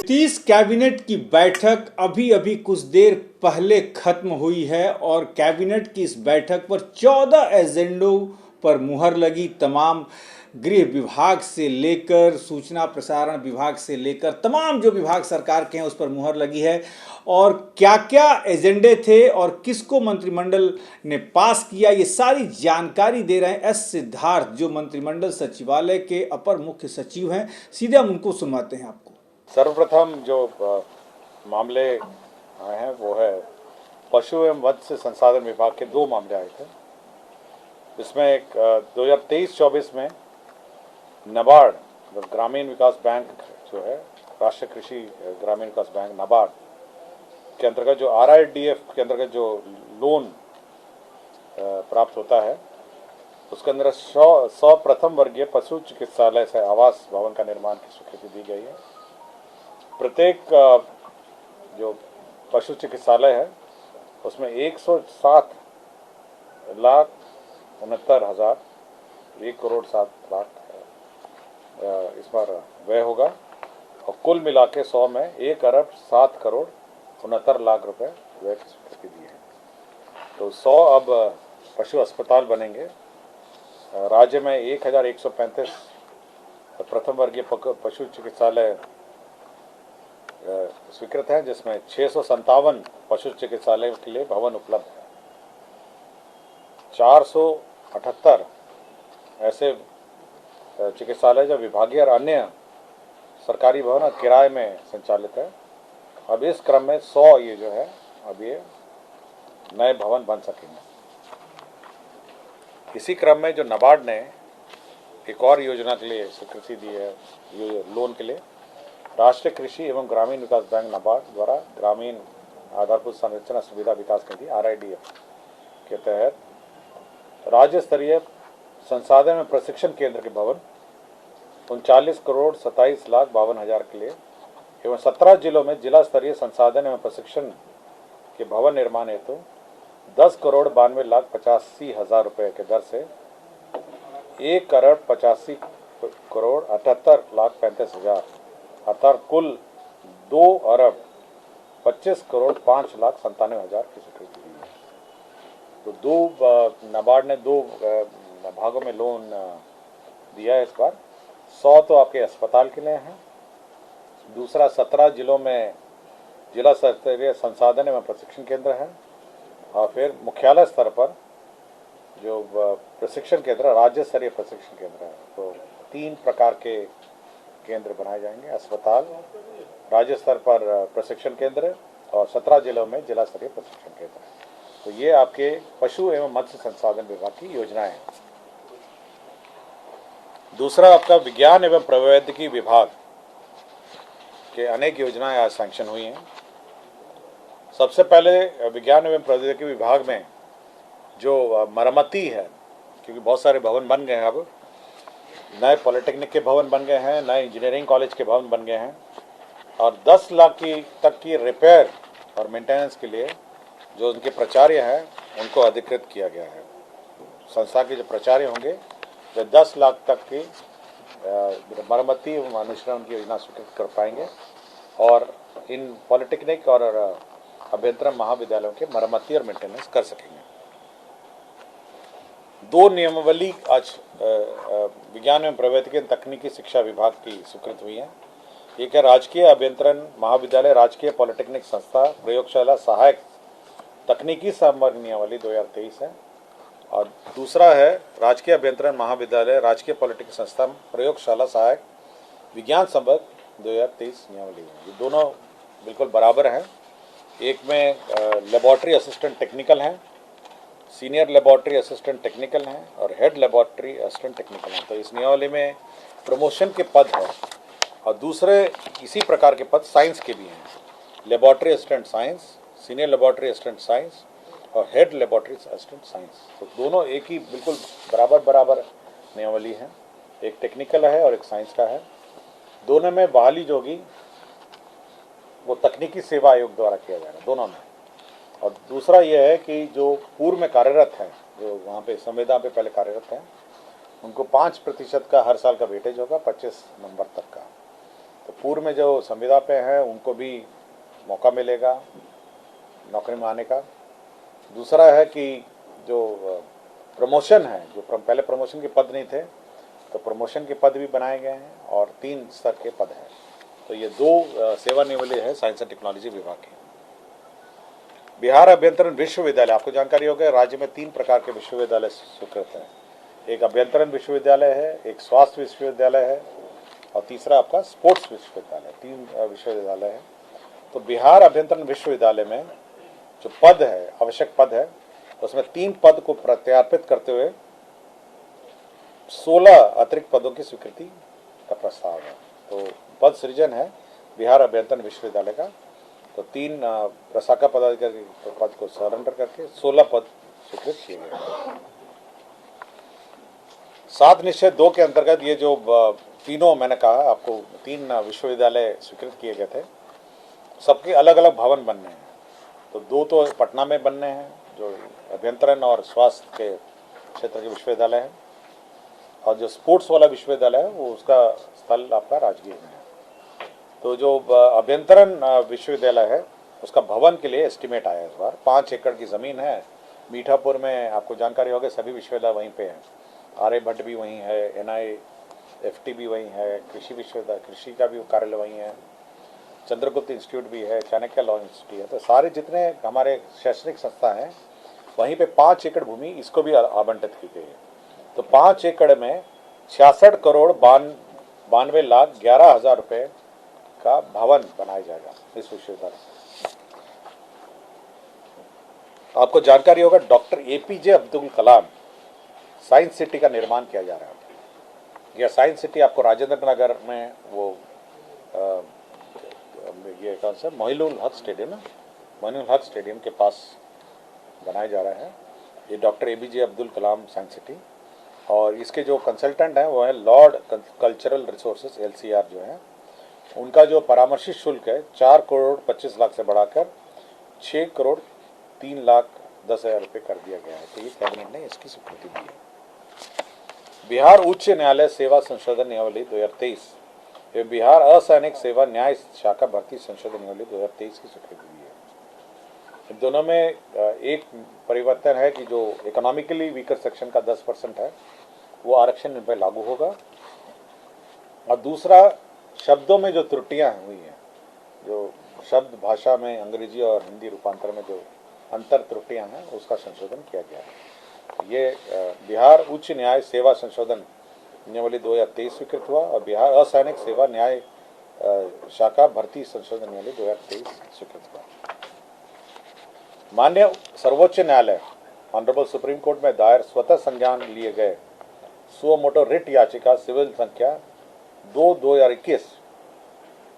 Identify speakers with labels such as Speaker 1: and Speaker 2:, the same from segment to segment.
Speaker 1: Nitish cabinet की बैठक अभी कुछ देर पहले खत्म हुई है और कैबिनेट की इस बैठक पर 14 एजेंडों पर मुहर लगी। तमाम गृह विभाग से लेकर सूचना प्रसारण विभाग से लेकर तमाम जो विभाग सरकार के हैं उस पर मुहर लगी है। और क्या क्या एजेंडे थे और किसको मंत्रिमंडल ने पास किया, ये सारी जानकारी दे रहे हैं एस सिद्धार्थ, जो मंत्रिमंडल सचिवालय के अपर मुख्य सचिव हैं। सीधे हम उनको सुनवाते हैं आपको।
Speaker 2: सर्वप्रथम जो मामले आए हैं वो है पशु एवं मत्स्य संसाधन विभाग के 2 मामले आए थे। इसमें एक 2023-24 में नाबार्ड ग्रामीण विकास बैंक जो है, राष्ट्रीय कृषि ग्रामीण विकास बैंक नाबार्ड के अंतर्गत जो RIDF के अंतर्गत जो लोन प्राप्त होता है उसके अंदर 100 प्रथम वर्गीय पशु चिकित्सालय से आवास भवन का निर्माण की स्वीकृति दी गई है। प्रत्येक जो पशु चिकित्सालय है उसमें 107,69,000 1,07,00,000 इस बार व्यय होगा और कुल मिला के 100 में 1,07,69,00,000 रुपए व्यय की स्वीकृति दी है। तो 100 अब पशु अस्पताल बनेंगे। राज्य में 1,135 प्रथम वर्गीय पशु चिकित्सालय स्वीकृत है, जिसमें 657 पशु चिकित्सालय के लिए भवन उपलब्ध है। 478 ऐसे चिकित्सालय जो विभागीय और अन्य सरकारी भवन किराए में संचालित है। अब इस क्रम में 100 ये जो है अब ये नए भवन बन सकेंगे। इसी क्रम में जो नाबार्ड ने एक और योजना के लिए स्वीकृति दी है, ये लोन के लिए राष्ट्रीय कृषि एवं ग्रामीण विकास बैंक नाबार्ड द्वारा ग्रामीण आधारभूत संरचना सुविधा विकास निधि RIDF के तहत राज्य स्तरीय संसाधन एवं प्रशिक्षण केंद्र के भवन 39,27,52,000 के लिए एवं 17 जिलों में जिला स्तरीय संसाधन एवं प्रशिक्षण के भवन निर्माण हेतु 10,92,85,000 रुपये के दर से 1,85,78,35,000 अर्थात कुल 2,25,05,97,000 की स्वीकृति दी है। तो नाबार्ड ने 2 भागों में लोन दिया है इस बार। 100 तो आपके अस्पताल के लिए हैं, दूसरा 17 जिलों में जिला स्तरीय संसाधन एवं प्रशिक्षण केंद्र है और फिर मुख्यालय स्तर पर जो प्रशिक्षण केंद्र राज्य स्तरीय प्रशिक्षण केंद्र है। तो 3 प्रकार के केंद्र बनाए जाएंगे, अस्पताल, राज्य स्तर पर प्रशिक्षण केंद्र और 17 जिलों में जिला स्तरीय प्रशिक्षण केंद्र। तो ये आपके पशु एवं मत्स्य संसाधन विभाग की योजनाएं हैं। दूसरा आपका विज्ञान एवं प्रौद्योगिकी विभाग के अनेक योजनाएं आज सैंक्शन हुई हैं। सबसे पहले विज्ञान एवं प्रौद्योगिकी विभाग में जो मरम्मती है, क्योंकि बहुत सारे भवन बन गए हैं, अब नए पॉलिटेक्निक के भवन बन गए हैं, नए इंजीनियरिंग कॉलेज के भवन बन गए हैं और 10 लाख तक की रिपेयर और मेंटेनेंस के लिए जो उनके प्राचार्य हैं उनको अधिकृत किया गया है। संस्था के जो प्राचार्य होंगे वे 10 लाख तक की मरम्मती एवं अनुश्रवण की योजना स्वीकृत कर पाएंगे और इन पॉलिटेक्निक और अभियंत्रण महाविद्यालयों के मरम्मती और मेंटेनेंस कर सकेंगे। 2 नियमावली आज विज्ञान एवं प्रौद्योगिकी तकनीकी शिक्षा विभाग की स्वीकृत हुई है। एक है राजकीय अभियंत्रण महाविद्यालय राजकीय पॉलिटेक्निक संस्था प्रयोगशाला सहायक तकनीकी संवर्ग नियमावली 2023 है और दूसरा है राजकीय अभियंत्रण महाविद्यालय राजकीय पॉलिटेक्निक संस्था प्रयोगशाला सहायक विज्ञान संवर्ग 2023 नियमावली है। ये दोनों बिल्कुल बराबर हैं। एक में लेबोरेटरी असिस्टेंट टेक्निकल हैं, सीनियर लेबोरेटरी असिस्टेंट टेक्निकल हैं और हेड लेबोरेटरी असिस्टेंट टेक्निकल हैं। तो इस नियमावली में प्रमोशन के पद हैं और दूसरे इसी प्रकार के पद साइंस के भी हैं, laboratory assistant science, senior laboratory assistant science और हेड लेबोरेटरी असिस्टेंट साइंस। तो दोनों एक ही बिल्कुल बराबर नियमावली है, एक टेक्निकल है और एक साइंस का है। दोनों में बहाली जो होगी वो तकनीकी सेवा आयोग द्वारा किया जाएगा दोनों में। और दूसरा यह है कि जो पूर्व में कार्यरत हैं, जो वहाँ पे संविदा पे पहले कार्यरत हैं, उनको 5% का हर साल का वेटेज होगा 25 नंबर तक का। तो पूर्व में जो संविदा पे हैं उनको भी मौका मिलेगा नौकरी में आने का। दूसरा है कि जो प्रमोशन है, जो पहले प्रमोशन के पद नहीं थे तो प्रमोशन के पद भी बनाए गए हैं और 3 स्तर के पद हैं। तो ये 2 सेवानिवृत्ति है साइंस एंड टेक्नोलॉजी विभाग की। बिहार अभियंत्रण विश्वविद्यालय, आपको जानकारी होगी राज्य में 3 प्रकार के विश्वविद्यालय स्वीकृत हैं। एक अभियंत्रण विश्वविद्यालय है, एक स्वास्थ्य विश्वविद्यालय है और तीसरा आपका स्पोर्ट्स विश्वविद्यालय। 3 विश्वविद्यालय है। तो बिहार अभियंत्रण विश्वविद्यालय में जो पद है, आवश्यक पद है, उसमें 3 पद को प्रत्यार्पित करते हुए 16 अतिरिक्त पदों की स्वीकृति का प्रस्ताव है। तो पद सृजन है बिहार अभियंत्रण विश्वविद्यालय का। तो 3 प्रशाखा पदाधिकारी पद को सरेंडर करके 16 पद स्वीकृत किए गए। 7 निश्चय 2 के अंतर्गत ये जो तीनों मैंने कहा आपको 3 विश्वविद्यालय स्वीकृत किए गए थे, सबके अलग अलग भवन बनने हैं। तो 2 तो पटना में बनने हैं जो अभियंत्रण और स्वास्थ्य के क्षेत्र के विश्वविद्यालय हैं, और जो स्पोर्ट्स वाला विश्वविद्यालय है वो उसका स्थल आपका राजगीर में है। तो जो अभियंत्रण विश्वविद्यालय है उसका भवन के लिए एस्टिमेट आया इस बार 5 एकड़ की ज़मीन है मीठापुर में। आपको जानकारी होगी सभी विश्वविद्यालय वहीं पे हैं, आर्यभट्ट भी वहीं है, NIFT भी वहीं है, कृषि विश्वविद्यालय कृषि का भी कार्यालय वहीं है, चंद्रगुप्त इंस्टीट्यूट भी है, चाणक्य लॉ इंस्टीट्यूट है। तो सारे जितने हमारे शैक्षणिक संस्था हैं वहीं पे 5 एकड़ भूमि इसको भी आवंटित की गई है। तो 5 एकड़ में 66 करोड़ 92 लाख 11 हजार रुपये का भवन बनाया जाएगा इस विश्वविद्यालय। आपको जानकारी होगा doctor APJ Abdul Kalam science city का निर्माण किया जा रहा है। यह साइंस सिटी आपको राजेंद्र नगर में वो ये कौन सा मोइनुल हक स्टेडियम है, मोइनुल हक स्टेडियम के पास बनाया जा रहा है ये doctor APJ Abdul Kalam science city. और इसके जो कंसल्टेंट हैं वो है लॉर्ड कल्चरल रिसोर्सेज LCR जो है, उनका जो परामर्शी शुल्क है 4 करोड़ 25 लाख से बढ़ाकर 6 करोड़ 3 लाख 10 हजार रुपये कर दिया गया है। तो ये कैबिनेट ने इसकी स्वीकृति दी है। बिहार उच्च न्यायालय सेवा संशोधन नियमावली 2023 एवं बिहार असैनिक सेवा न्याय शाखा भर्ती संशोधन नियमावली 2023 की स्वीकृति दी है। इन दोनों में एक परिवर्तन है कि जो इकोनॉमिकली वीकर सेक्शन का 10% है वो आरक्षण इन पर लागू होगा, और दूसरा शब्दों में जो त्रुटियां हुई हैं, जो शब्द भाषा में अंग्रेजी और हिंदी रूपांतर में जो अंतर त्रुटियां हैं उसका संशोधन किया गया है। ये बिहार उच्च न्याय सेवा संशोधन नियमावली 2023 स्वीकृत हुआ और बिहार असैनिक सेवा न्याय शाखा भर्ती संशोधन नियमावली 2023 स्वीकृत हुआ। माननीय सर्वोच्च न्यायालय ऑनरेबल सुप्रीम कोर्ट में दायर स्वतः संज्ञान लिए गए सुओ मोटो रिट याचिका सिविल संख्या 2/2021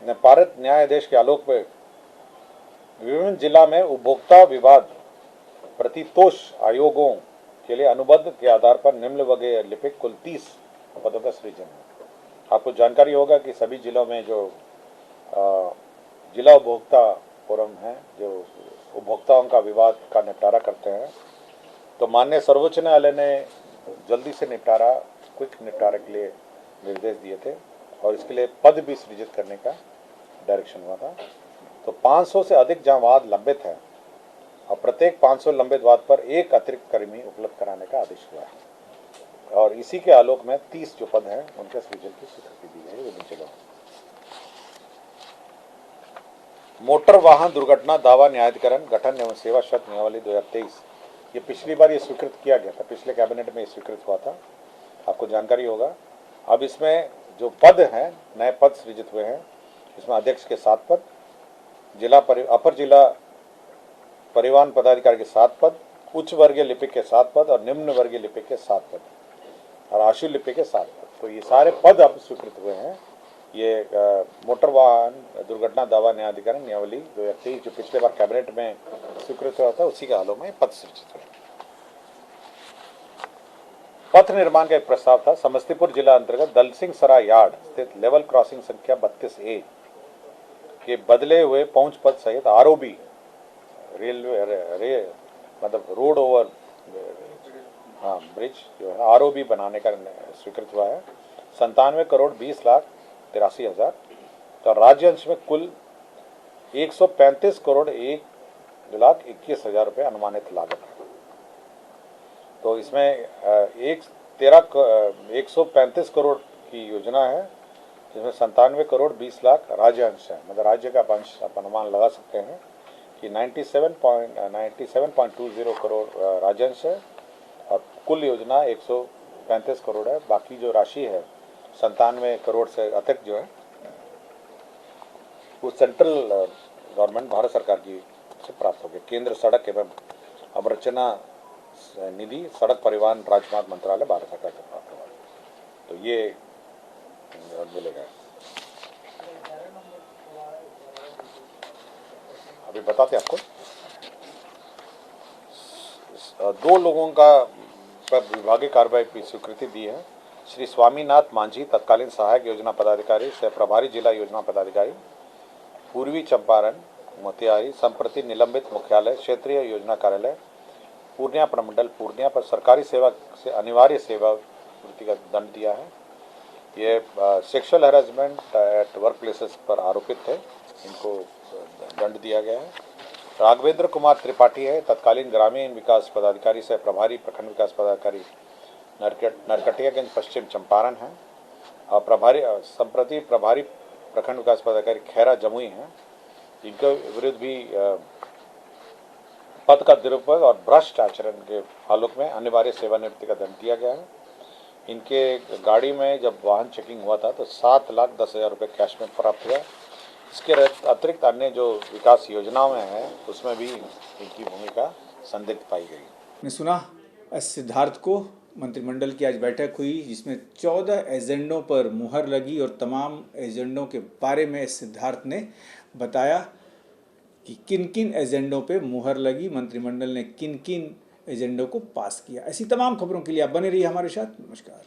Speaker 2: ने पारित न्यायाधीश के आलोक में विभिन्न जिला में उपभोक्ता विवाद प्रतितोष आयोगों के लिए अनुबंध के आधार पर निम्नवर्गीय लिपिक कुल 30 पदों का सृजन है। आपको जानकारी होगा कि सभी जिलों में जो जिला उपभोक्ता फोरम है जो उपभोक्ताओं का विवाद का निपटारा करते हैं, तो माननीय सर्वोच्च न्यायालय ने जल्दी से क्विक निपटारे के लिए निर्देश दिए थे और इसके लिए पद भी सृजित करने का डायरेक्शन हुआ था। तो 500 से अधिक जहाँ वाद लंबित है और प्रत्येक 500 लंबित वाद पर एक अतिरिक्त कर्मी उपलब्ध कराने का आदेश हुआ है, और इसी के आलोक में 30 जो पद हैं उनके सृजन की स्वीकृति दी गई विभिन्न जिलों में। मोटर वाहन दुर्घटना दावा न्यायाधिकरण गठन एवं सेवा शर्त नियमावली 2023 ये पिछली बार ये स्वीकृत किया गया था, पिछले कैबिनेट में ये स्वीकृत हुआ था, आपको जानकारी होगा। अब इसमें जो पद हैं नए पद सृजित हुए हैं, इसमें अध्यक्ष के 7 पद, अपर जिला परिवहन पदाधिकारी के 7 पद, उच्च वर्गीय लिपिक के 7 पद और निम्न वर्गीय लिपिक के 7 पद और आशु लिपिक के 7 पद। तो ये सारे पद अब स्वीकृत हुए हैं। ये मोटर वाहन दुर्घटना दावा न्यायाधिकरण नियमावली 2023 जो पिछले बार कैबिनेट में स्वीकृत हुआ था उसी के हालों में पद सृजित हुए। पथ निर्माण का एक प्रस्ताव था। समस्तीपुर जिला अंतर्गत दलसिंह सराय यार्ड स्थित लेवल क्रॉसिंग संख्या 32A के बदले हुए पहुंच पथ सहित ROB मतलब रोड ओवर ब्रिज जो है ROB बनाने का स्वीकृत हुआ है 97 करोड़ 20 लाख 83 हजार तो राज्य अंश में कुल 135 करोड़ 1,21,000 रुपये अनुमानित लागत है। तो इसमें 135 करोड़ की योजना है, जिसमें 97 करोड़ 20 लाख राज्य अंश है। मतलब राज्य का अंश आप अनुमान लगा सकते हैं कि 97.20 करोड़ राज्य अंश है और कुल योजना 135 करोड़ है। बाकी जो राशि है 97 करोड़ से अतिरिक्त जो है वो सेंट्रल गवर्नमेंट भारत सरकार की से प्राप्त होगी। केंद्र सड़क एवं अवरचना निधि, सड़क परिवहन राजमार्ग मंत्रालय भारत सरकार से प्राप्त होगा। तो ये मिलेगा। अभी बताते आपको, 2 लोगों का विभागीय कार्रवाई की स्वीकृति दी है। श्री स्वामीनाथ मांझी, तत्कालीन सहायक योजना पदाधिकारी सह प्रभारी जिला योजना पदाधिकारी पूर्वी चंपारण मोतिहारी, संप्रति निलंबित मुख्यालय क्षेत्रीय योजना कार्यालय पूर्णिया प्रमंडल पूर्णिया पर सरकारी सेवा से अनिवार्य सेवानिवृत्ति का दंड दिया है। ये sexual harassment at work places पर आरोपित थे, इनको दंड दिया गया है। राघवेंद्र कुमार त्रिपाठी है, तत्कालीन ग्रामीण विकास पदाधिकारी से प्रभारी प्रखंड विकास पदाधिकारी नरकटियागंज पश्चिम चंपारण है और संप्रति प्रभारी प्रखंड विकास पदाधिकारी खैरा जमुई हैं। इनके विरुद्ध भी पद का दुरुपयोग और भ्रष्ट आचरण के आलोक में अनिवार्य सेवानिवृत्ति का दंड दिया गया है। इनके गाड़ी में जब वाहन चेकिंग हुआ था तो 7,10,000 रुपये कैश में प्राप्त हुआ। इसके अतिरिक्त अन्य जो विकास योजनाओं में है उसमें भी इनकी भूमिका संदिग्ध पाई गई।
Speaker 1: ने सुना एस सिद्धार्थ को। मंत्रिमंडल की आज बैठक हुई जिसमें 14 एजेंडों पर मुहर लगी और तमाम एजेंडों के बारे में एस सिद्धार्थ ने बताया कि किन किन एजेंडों पे मुहर लगी, मंत्रिमंडल ने किन किन एजेंडों को पास किया। ऐसी तमाम खबरों के लिए आप बने रहिए हमारे साथ। नमस्कार।